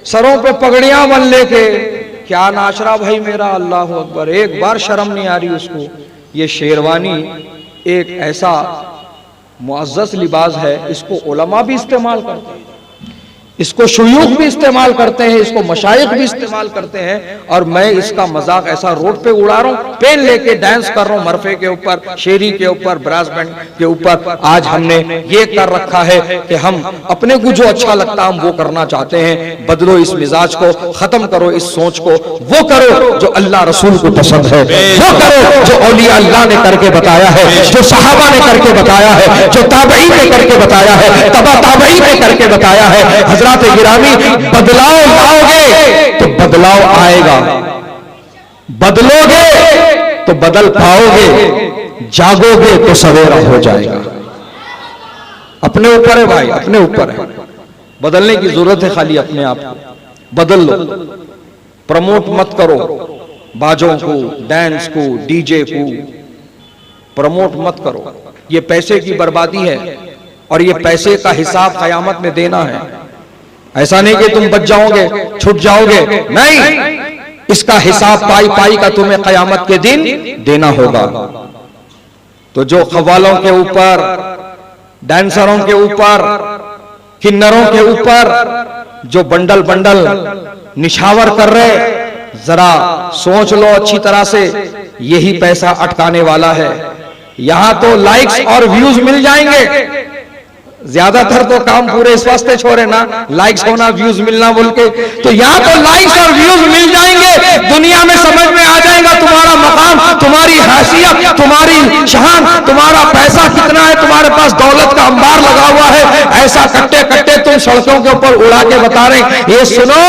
सरों पे पगड़ियां बन लेके, क्या नाचरा भाई मेरा, अल्लाह अकबर। एक बार शर्म नहीं आ रही उसको। ये शेरवानी एक ऐसा मुअज़्ज़ज़ लिबास है, इसको उलमा भी इस्तेमाल करते हैं, इसको शुयूख भी इस्तेमाल करते हैं, इसको मशाइख भी इस्तेमाल करते हैं। और मैं इसका मजाक ऐसा रोड पे उड़ा रहा हूं, पेन लेके डांस कर रहा हूं, मरफे के ऊपर, शेरी के ऊपर, ब्रास बैंड के ऊपर। आज हमने ये कर रखा है कि हम अपने को जो अच्छा लगता है हम वो करना चाहते हैं। बदलो इस मिजाज को, खत्म करो इस सोच को, वो करो जो अल्लाह रसूल को पसंद है, वो करो जो औलिया अल्लाह ने करके बताया है, जो सहाबा ने करके बताया है, जो ताबई ने करके बताया है, तबा ताबई ने करके बताया है। गिरामी, बदलाव लाओगे तो बदलाव आएगा, बदलोगे तो बदल पाओगे, जागोगे तो सवेरा हो जाएगा। अपने ऊपर है भाई, अपने ऊपर है। बदलने की जरूरत है, खाली अपने आप को बदल लो। प्रमोट मत करो बाजों को, डांस को, डीजे को प्रमोट मत करो। ये पैसे की बर्बादी है और ये पैसे का हिसाब कयामत में देना है। ऐसा नहीं कि तुम बच जाओगे, छूट जाओगे, नहीं, इसका हिसाब पाई पाई का तुम्हें कयामत के दिन देना होगा। तो जो खवालों के ऊपर, डांसरों के ऊपर, किन्नरों के ऊपर जो बंडल बंडल निछावर कर रहे, जरा सोच लो अच्छी तरह से, यही पैसा अटकाने वाला है। यहां तो लाइक्स और व्यूज मिल जाएंगे, ज्यादातर तो काम पूरे इस वास्ते छोड़े ना, लाइक्स होना, व्यूज मिलना बोल के। तो यहाँ तो लाइक्स और व्यूज मिल जाएंगे, दुनिया में समझ में आ जाएगा तुम्हारा मकाम, तुम्हारी हैसियत, तुम्हारी शान, तुम्हारा पैसा कितना है, तुम्हारे पास दौलत का अंबार लगा हुआ है। ऐसा कट्टे कट्टे तुम सड़कों के ऊपर उड़ा के बता रहे। ये सुनो,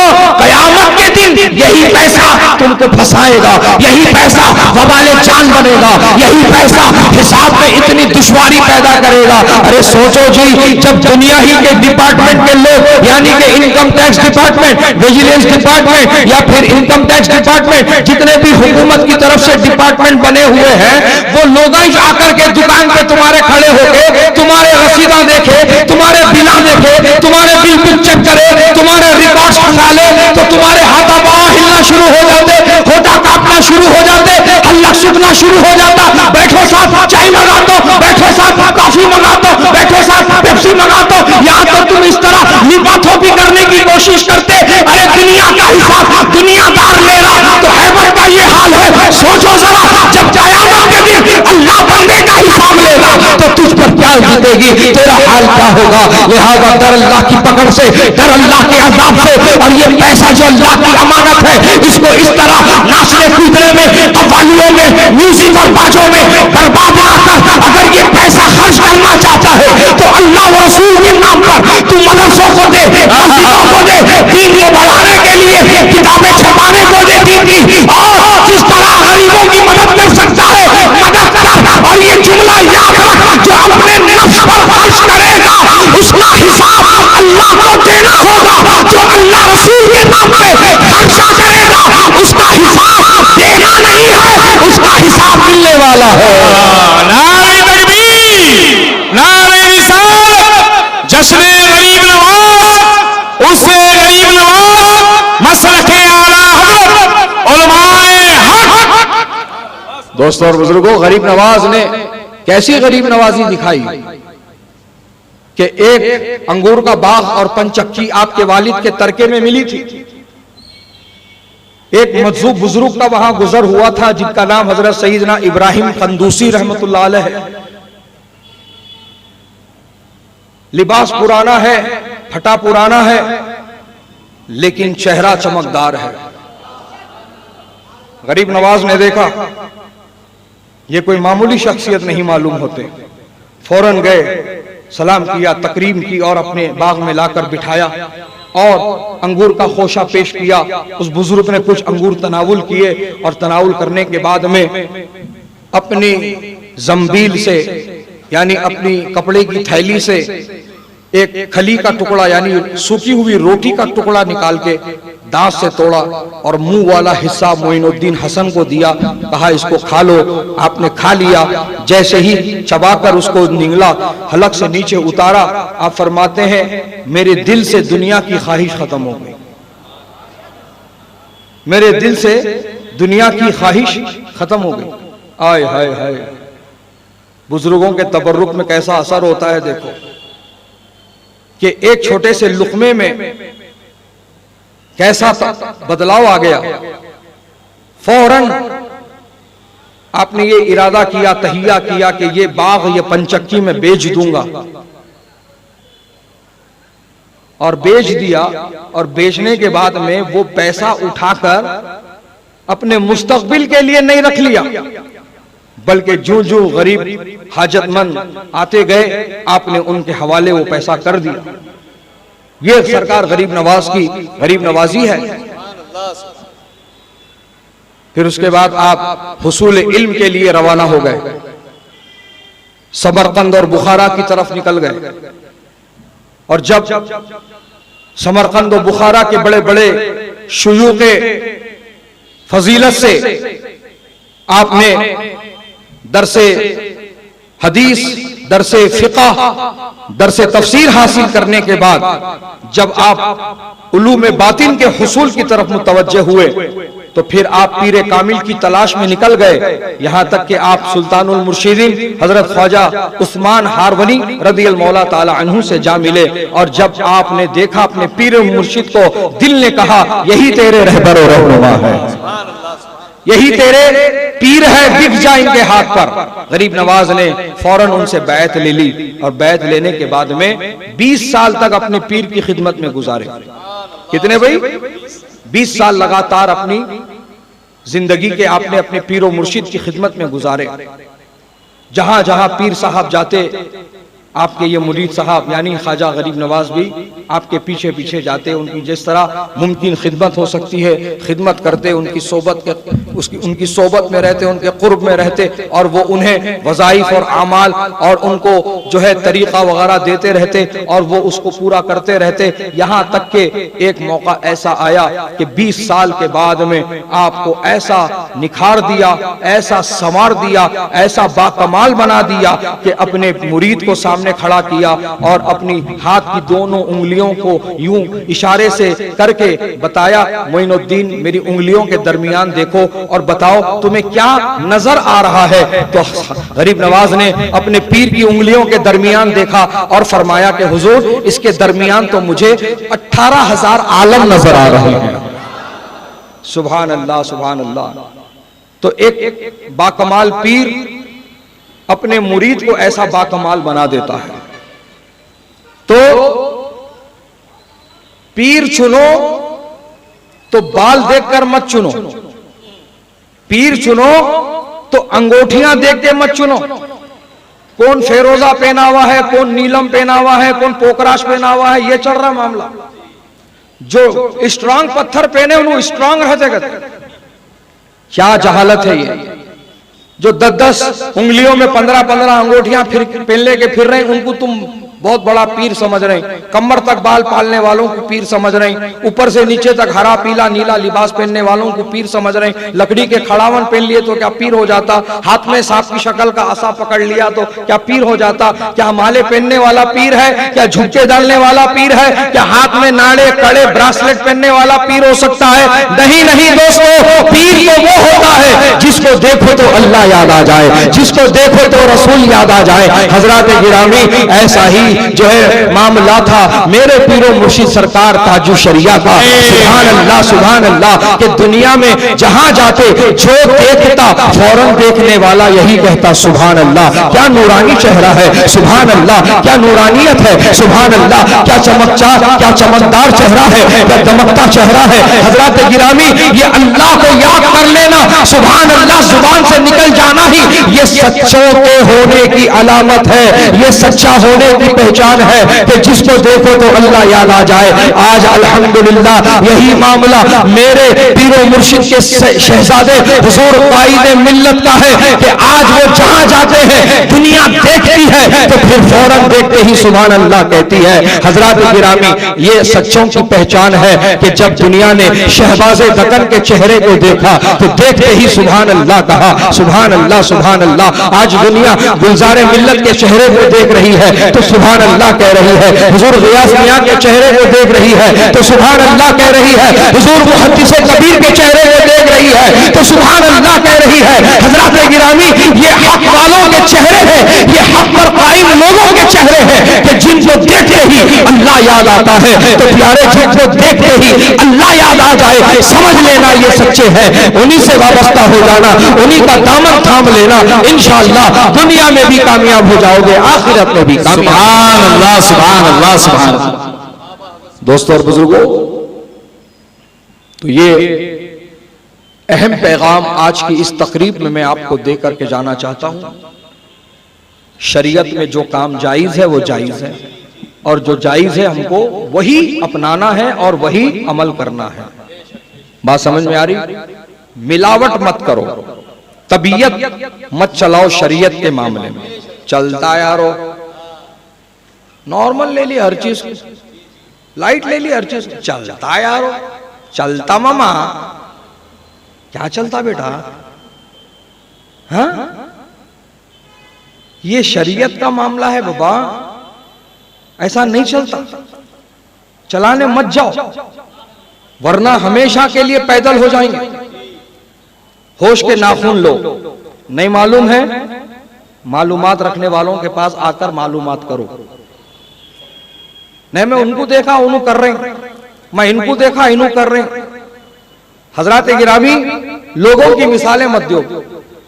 कयामत के दिन यही पैसा तुमको फंसाएगा, यही पैसा वबाले जान बनेगा, यही पैसा हिसाब में इतनी दुश्वारी पैदा करेगा। अरे सोचो जी, जब दुनिया ही के डिपार्टमेंट के लोग, यानी कि income tax department, vigilance department या फिर इनकम टैक्स डिपार्टमेंट, जितने भी हुकूमत की तरफ से डिपार्टमेंट बने हुए हैं, वो लोग आकर के दुकान पे तुम्हारे खड़े होके तुम्हारे रसीदा देखे, तुम्हारे बिना देखे, तुम्हारे बिल बुक चेक करे, तुम्हारे रिकॉर्ड्स खंगाले, तो तुम्हारे हाथा पांव हिलना शुरू हो जाते, होठा कांपना शुरू हो जाते, हल्ला सूखना शुरू हो जाता। बैठो साथ चाय मंगा दो, बैठो साथ कॉफी मंगा दो, बैठो साथ पेप्सी मंगा दो। यहाँ तो तुम इस तरह लिपाथोपी करने की कोशिश करते। अरे दुनिया का हिसाब दुनियादार ले रहा तो हैबत का ये हाल है। सोचो जरा, जब कयामत के दिन अल्लाह बंदे का हिसाब लेगा तो तुझ पर क्या बीतेगी, तेरा हाल क्या होगा। लिहाजा डर अल्लाह की पकड़ से, डर अल्लाह के अज़ाब से। और ये पैसा जो अल्लाह की अमानत है, इसको इस तरह नाचने कूदने में, कव्वालियों में, म्यूजिक और बाजों में बर्बाद ना कर। अगर ये पैसा खर्च करना चाहता है तो अल्लाह और रसूल के नाम पर तू मदरसों को दे, मस्जिदों को दे, दीन को बढ़ाने के लिए किताबें छपाने को दे दीन की। और जिस तरह गरीबों की मदद कर सकता है मदद कर। और ये जुमला याद रख, जो अपने नफ्स पर खर्च करेगा उसका हिसाब अल्लाह को देना होगा। जो अल्लाह रसूल के नाम पे खर्चा करेगा उसका हिसाब देना नहीं है, उसका हिसाब मिलने वाला है। नारे तकबीर, नारे रिसालत, जश्न गरीब नवाज, उससे गरीब नवाज, मसलके आला हज़रत उलमाए हक। दोस्तों और बुजुर्गों, गरीब नवाज ने कैसी गरीब नवाजी दिखाई कि एक अंगूर का बाग और पंचक्की आपके वालिद के तरके में मिली थी। एक मजूब बुजुर्ग का वहां गुजर हुआ था जिनका नाम हजरत सईदना इब्राहिम कंदूसी रहमतुल्लाह अलैह है। लिबास पुराना है, फटा पुराना है, लेकिन चेहरा चमकदार है। गरीब नवाज ने देखा ये कोई मामूली शख्सियत नहीं मालूम होते। फौरन गए, सलाम किया, तकरीम की और अपने बाग में लाकर बिठाया और अंगूर का खोशा पेश किया। उस बुजुर्ग ने कुछ अंगूर तनावुल किए और तनावुल करने के बाद में अपनी जंबील से यानी अपनी कपड़े की थैली से एक खली का टुकड़ा यानी सूखी हुई रोटी का टुकड़ा निकाल के दांत से तोड़ा और मुंह वाला हिस्सा मोइनुद्दीन हसन को दिया। कहा इसको खा लो। आपने खा लिया। जैसे ही चबाकर उसको निगला, हलक से नीचे उतारा, आप फरमाते हैं मेरे दिल से दुनिया की ख्वाहिश खत्म हो गई। मेरे दिल से दुनिया की ख्वाहिश खत्म हो गई। आय हाय हाय, बुजुर्गों के तबर्रुक में कैसा असर होता है। देखो कि एक छोटे से लुकमे में कैसा बदलाव आ गया। फौरन आपने ये इरादा किया, तहिया किया कि ये बाग ये पंचक्की में बेच दूंगा, और बेच दिया। और बेचने के बाद में वो पैसा उठाकर अपने मुस्तकबिल के लिए नहीं रख लिया, बल्कि जो जो गरीब हाजतमंद आते गए आपने उनके हवाले वो पैसा कर दिया। ये सरकार गरीब नवाज की गरीब नवाजी है। फिर उसके बाद आप हुसूल इल्म के लिए रवाना हो गए, समरकंद और बुखारा की तरफ निकल गए। और जब समरकंद और बुखारा के बड़े बड़े शुयूखे फजीलत से आपने दरसे हदीस, दरसे फिक़ह, दरसे तफसीर हासिल करने के बाद जब आप उलूम बातिन के हुसूल की तरफ मुतवज्जे हुए तो फिर आप पीरे कामिल की तलाश में निकल गए। यहां तक कि आप सुल्तानुल मुर्शिदीन हजरत ख्वाजा उस्मान हारवनी रदियल्लाहु मौला ताला अन्हु से जा मिले। और जब आपने देखा अपने पीर मुर्शिद को, दिल ने कहा यही तेरे रहबर और रहनुमा है, यही तेरे पीर है, बिक जा इनके हाथ पर। गरीब नवाज ने फौरन उनसे बैत ले ली और बैत लेने के बाद में 20 साल तक अपने पीर की खिदमत में गुजारे। कितने भाई? 20 साल लगातार अपनी जिंदगी के आपने अपने पीर मुर्शिद की खिदमत में गुजारे। जहां जहां पीर साहब जाते आपके ये मुरीद साहब यानी ख्वाजा गरीब नवाज भी आपके पीछे पीछे जाते, उनकी जिस तरह मुमकिन खिदमत हो सकती है खिदमत करते, उनकी सोबत में रहते, उनके कुर्ब में रहते, और वो उन्हें वज़ाइफ और आमाल और उनको जो है तरीक़ा वगैरह देते रहते और वो उसको पूरा करते रहते। यहाँ तक के एक मौका ऐसा आया कि 20 साल के बाद में आपको ऐसा निखार दिया, ऐसा संवार दिया, ऐसा बाकमाल बना दिया कि अपने मुरीद को सामने खड़ा किया और अपनी हाथ की दोनों उंगलियों को यूं इशारे से करके बताया, मोइनुद्दीन मेरी उंगलियों के दरमियान देखो और बताओ तुम्हें क्या नजर आ रहा है। तो गरीब नवाज ने अपने पीर की उंगलियों के दरमियान देखा और फरमाया कि हुजूर इसके दरमियान तो मुझे 18,000 आलम नजर आ रहे हैं। सुभान अल्लाह, सुभान अल्लाह। तो एक बाकमाल पीर अपने मुरीद को ऐसा बाकमाल बना देता है। तो पीर चुनो तो बाल देखकर मत चुनो, पीर चुनो तो अंगूठियां देख के मत चुनो। कौन फेरोजा पहना हुआ है, कौन नीलम पहना हुआ है, कौन पोकराश पहना हुआ है, ये चल रहा मामला। जो स्ट्रांग पत्थर पहने उन्होंने स्ट्रांग रहते गए। क्या जहालत है ये। जो 10-10 उंगलियों में 15-15 अंगूठियां फिर पहन के फिर रहे, उनको तुम बहुत बड़ा पीर समझ रहे हैं। कमर तक बाल पालने वालों को पीर समझ रहे हैं, ऊपर से नीचे तक हरा पीला नीला लिबास पहनने वालों को पीर समझ रहे हैं। लकड़ी के खड़ावन पहन लिए तो क्या पीर हो जाता? हाथ में सांप की शक्ल का आसा पकड़ लिया तो क्या पीर हो जाता? क्या माले पहनने वाला पीर है? क्या झुमके डालने वाला पीर है? क्या हाथ में नाड़े कड़े ब्रासलेट पहनने वाला पीर हो सकता है? नहीं नहीं दोस्तों, पीर तो वो होता है जिसको देखो तो अल्लाह याद आ जाए, जिसको देखो तो रसूल याद आ जाए। हजरत गिरामी ऐसा ही यही जो है मामला था मेरे पीरो मुर्शिद सरकार ताजु शरिया का। सुभान अल्लाह कि दुनिया में जहां जाते जो देखता फौरन देखने वाला यही कहता सुभान अल्लाह, क्या नूरानी चेहरा है, सुभान अल्लाह, क्या नूरानियत है, सुभान अल्लाह, क्या चमकदार चेहरा है, क्या दमकता चेहरा है। हजरत गिरामी ये अल्लाह को याद कर लेना, सुभान अल्लाह जुबान से निकल जाना ही ये सच्चों के होने की अलामत है, ये सच्चा होने की पहचान है कि जिसको देखो तो अल्लाह याद आ जाए। आज अल्हम्दुलिल्लाह यही मामला मेरे पीरो मुर्शिद के शहजादे हुजूर कायदे मिल्लत का है कि आज वो जहां जाते हैं दुनिया देखती है तो फिर फौरन देखते ही सुभान अल्लाह कहती है। हजरत गिरामी ये सच्चों की पहचान है कि जब दुनिया ने शहबाज़े दकन के चेहरे को देखा तो देखते ही सुभान अल्लाह कहा, सुभान अल्लाह, सुभान अल्लाह। आज दुनिया गुलजारे मिल्लत के चेहरे को देख रही है तो सुभान अल्लाह कह रही है, हुजूर गियास मियां के चेहरे को देख रही है तो सुभान अल्लाह कह रही है, हुजूर मुहद्दिस कबीर के चेहरे को देख रही है तो सुभान अल्लाह कह रही है। हजरत गिरामी ये हक वालों के चेहरे हैं, ये हक पर कायम लोगों के चेहरे हैं कि जिनको देखते ही अल्लाह याद आता है। तो प्यारे जिनको देखते ही अल्लाह याद आ जाए समझ लेना ये सच्चे हैं, उन्हीं से वाबस्ता हो जाना, उन्हीं का दामन थाम लेना, इंशाअल्लाह दुनिया में भी कामयाब हो जाओगे, आखिरत में भी कामयाब। सुभान अल्लाह, सुभान अल्लाह, सुभान अल्लाह। दोस्तों और बुजुर्गों, तो ये अहम पैगाम आज की इस तकरीब में मैं आपको दे करके जाना चाहता हूं। शरीयत में जो काम जायज है वो जायज है, और जो जायज है हमको वही अपनाना है और वही अमल करना है। बात समझ में आ रही? मिलावट मत करो, तबीयत मत चलाओ शरीयत के मामले में। चलता यारो, नॉर्मल ले ली हर चीज, लाइट ले ली हर चीज, चलता यारो, चलता मामा, क्या चलता बेटा? हाँ, ये शरीयत का मामला है बाबा, ऐसा नहीं चलता। चलाने मत जाओ वरना हमेशा के लिए पैदल हो जाएंगे। होश के नाखून लो, नहीं मालूम है मालूमात रखने वालों के पास आकर मालूमात करो। नहीं मैं उनको देखा उन्हों कर रहे हैं, मैं इनको देखा इन्हों कर रहे हैं। हजरत गिरामी लोगों की मिसालें मत दो।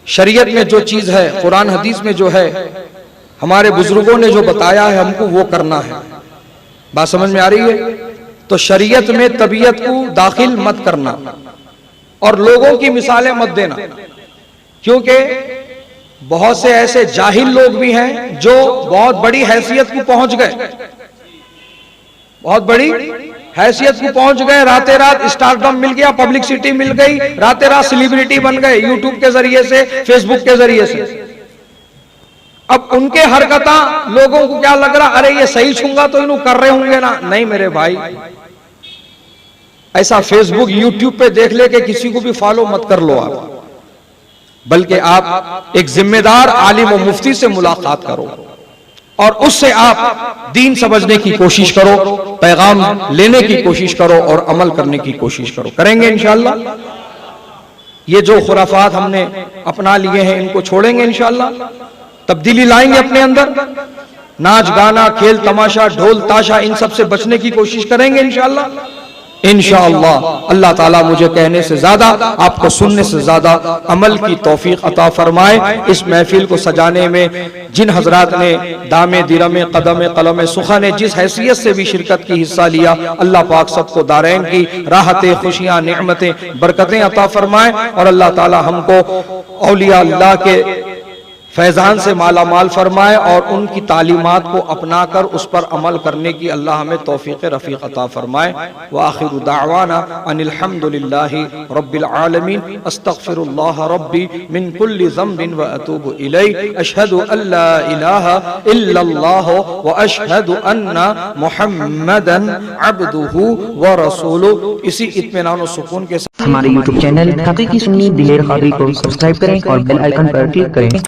शरीयत में जो चीज है, कुरान हदीस में जो है, हमारे बुजुर्गों ने जो बताया है हमको वो करना है। बात समझ में आ रही है? तो शरीयत में तबीयत को दाखिल मत करना और लोगों की मिसालें मत देना, क्योंकि बहुत से ऐसे जाहिल लोग भी हैं जो बहुत बड़ी हैसियत को पहुंच गए, बहुत बड़ी हैसियत को पहुंच गए। राते रात स्टारडम मिल गया, पब्लिसिटी मिल गई, राते रात सेलिब्रिटी बन गए यूट्यूब के जरिए से, फेसबुक के जरिए से। अब उनके हरकता लोगों को क्या लग रहा, अरे ये सही छूंगा तो इन्हों कर रहे होंगे ना। नहीं मेरे भाई, ऐसा फेसबुक यूट्यूब पे देख लेके किसी को भी फॉलो मत कर लो आप, बल्कि आप एक जिम्मेदार आलिम और मुफ्ती से मुलाकात करो और उससे आप दीन समझने की कोशिश करो, पैगाम लेने की कोशिश करो और अमल करने की कोशिश करो। करेंगे इंशाअल्लाह। ये जो खुराफात हमने अपना लिए हैं इनको छोड़ेंगे इंशाअल्लाह, तब्दीली लाएंगे अपने अंदर। नाच गाना, खेल तमाशा, ढोल ताशा, इन सब से बचने की कोशिश करेंगे इंशाअल्लाह। इंशाअल्लाह अल्लाह ताला मुझे कहने से ज्यादा, आपको सुनने से ज्यादा अमल की तौफीक अता फरमाए। इस महफिल को सजाने में जिन हजरात ने दामे दिरमे कदमे कलम सुखा ने जिस हैसियत से भी शिरकत की हिस्सा लिया, अल्लाह पाक सबको दारैन की राहतें, खुशियां, नेमतें, बरकतें अता फरमाए और अल्लाह ताला हमको औलिया अल्लाह के फैजान से माला माल फरमाए और उनकी तालीमात को अपनाकर उस पर अमल करने की अल्लाह हमें तौफीक रफीक अता फरमाए। व आखिरु दावाना अनिल हम्दुलिल्लाहि रब्बिल आलमीन, अस्तगफिरुल्लाह रब्बी मिन कुल्लि ज़म्बिन व अतूबु इलैहि, अशहदु अल्ला इलाहा इल्लल्लाह व अशहदु अन्ना मुहम्मदन अब्दुहु व रसूलुहु। इसी इत्मीनान व सुकून के साथ हमारे YouTube चैनल हकीकी सुन्नी दिलेर कादरी को सब्सक्राइब करें और बेल आइकन पर क्लिक करें।